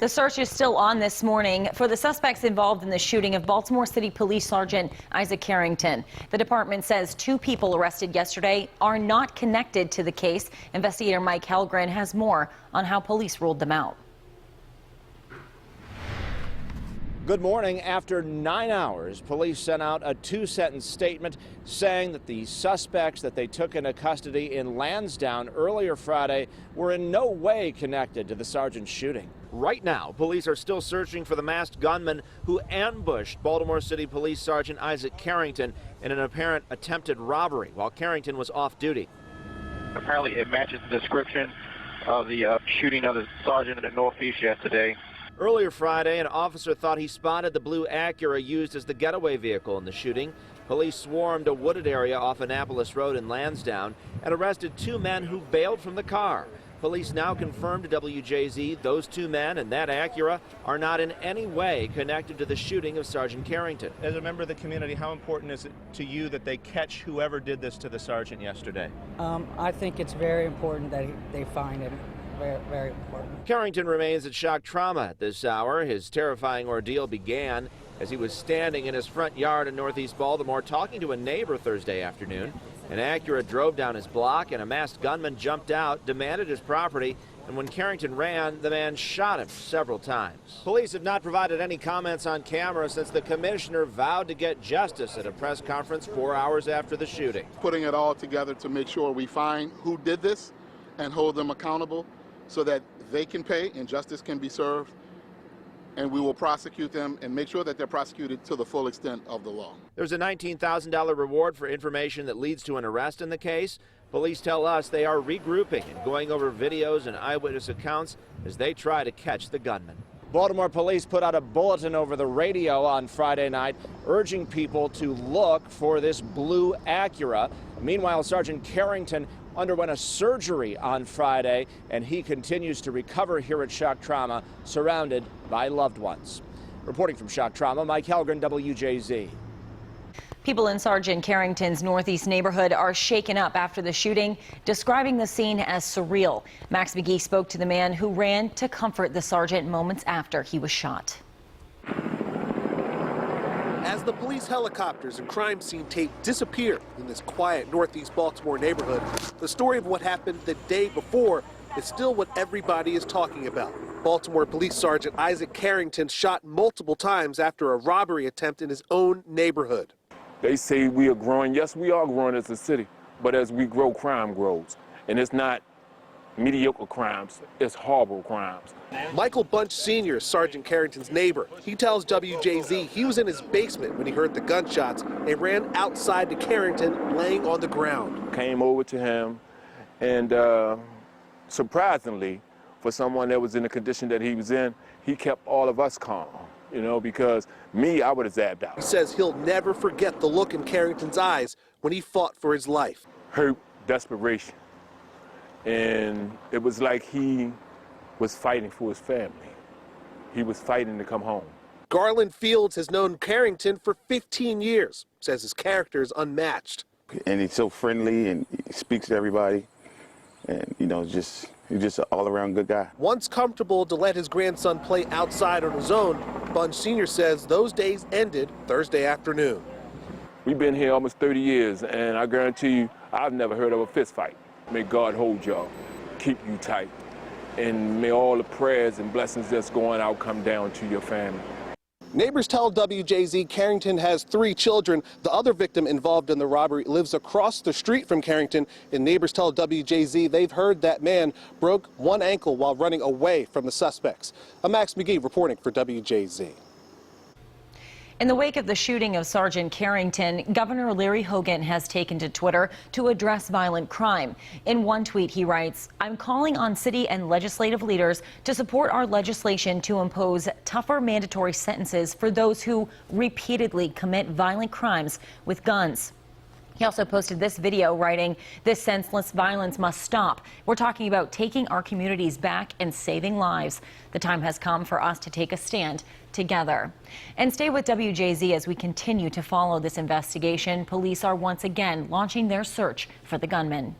The search is still on this morning for the suspects involved in the shooting of Baltimore City Police Sergeant Isaac Carrington. The department says 2 people arrested yesterday are not connected to the case. Investigator Mike Hellgren has more on how police ruled them out. Good morning. After 9 hours, police sent out a 2-sentence statement saying that the suspects that they took into custody in Lansdowne earlier Friday were in no way connected to the sergeant's shooting. Right now, police are still searching for the masked gunman who ambushed Baltimore City Police Sergeant Isaac Carrington in an apparent attempted robbery while Carrington was off duty. Apparently, it matches the description of the shooting of the sergeant in the Northeast yesterday. Earlier Friday, an officer thought he spotted the blue Acura used as the getaway vehicle in the shooting. Police swarmed a wooded area off Annapolis Road in Lansdowne and arrested 2 men who bailed from the car. Police now confirmed to WJZ those 2 men and that Acura are not in any way connected to the shooting of Sergeant Carrington. As a member of the community, how important is it to you that they catch whoever did this to the sergeant yesterday? I think it's very important that they find him. Very important. Carrington remains at shock trauma at this hour. His terrifying ordeal began as he was standing in his front yard in Northeast Baltimore talking to a neighbor Thursday afternoon. An Acura drove down his block and a masked gunman jumped out, demanded his property, and when Carrington ran, the man shot him several times. Police have not provided any comments on camera since the commissioner vowed to get justice at a press conference 4 hours after the shooting. Putting it all together to make sure we find who did this and hold them accountable, so that they can pay and justice can be served, and we will prosecute them and make sure that they're prosecuted to the full extent of the law. There's a $19,000 reward for information that leads to an arrest in the case. Police tell us they are regrouping and going over videos and eyewitness accounts as they try to catch the gunman. Baltimore police put out a bulletin over the radio on Friday night urging people to look for this blue Acura. Meanwhile, Sergeant Carrington underwent a surgery on Friday, and he continues to recover here at Shock Trauma, surrounded by loved ones. Reporting from Shock Trauma, Mike Hellgren, WJZ. People in Sergeant Carrington's Northeast neighborhood are shaken up after the shooting, describing the scene as surreal. Max McGee spoke to the man who ran to comfort the sergeant moments after he was shot. As the police helicopters and crime scene tape disappear in this quiet Northeast Baltimore neighborhood, the story of what happened the day before is still what everybody is talking about. Baltimore Police Sergeant Isaac Carrington shot multiple times after a robbery attempt in his own neighborhood. They say we are growing. Yes, we are growing as a city, but as we grow, crime grows. And it's not mediocre crimes, it's horrible crimes. Michael Bunch Sr. is Sergeant Carrington's neighbor. He tells WJZ he was in his basement when he heard the gunshots and ran outside to Carrington laying on the ground. Came over to him, and surprisingly, for someone that was in the condition that he was in, he kept all of us calm, you know, because me, I would have zapped out. He says he'll never forget the look in Carrington's eyes when he fought for his life. Hurt, desperation, and it was like he was fighting for his family. He was fighting to come home. Garland Fields has known Carrington for 15 years, says his character is unmatched. And he's so friendly and he speaks to everybody, and you know, he's just an all-around good guy. Once comfortable to let his grandson play outside on his own, Bunch Sr. says those days ended Thursday afternoon. We've been here almost 30 years, and I guarantee you, I've never heard of a fist fight. May God hold y'all, keep you tight, and may all the prayers and blessings that's going out come down to your family. Neighbors tell WJZ Carrington has 3 children. The other victim involved in the robbery lives across the street from Carrington, and neighbors tell WJZ they've heard that man broke one ankle while running away from the suspects. I'm Max McGee reporting for WJZ. In the wake of the shooting of Sergeant Carrington, Governor Larry Hogan has taken to Twitter to address violent crime. In one tweet, he writes, "I'm calling on city and legislative leaders to support our legislation to impose tougher mandatory sentences for those who repeatedly commit violent crimes with guns." He also posted this video writing, "This senseless violence must stop. We're talking about taking our communities back and saving lives. The time has come for us to take a stand together." And stay with WJZ as we continue to follow this investigation. Police are once again launching their search for the gunman.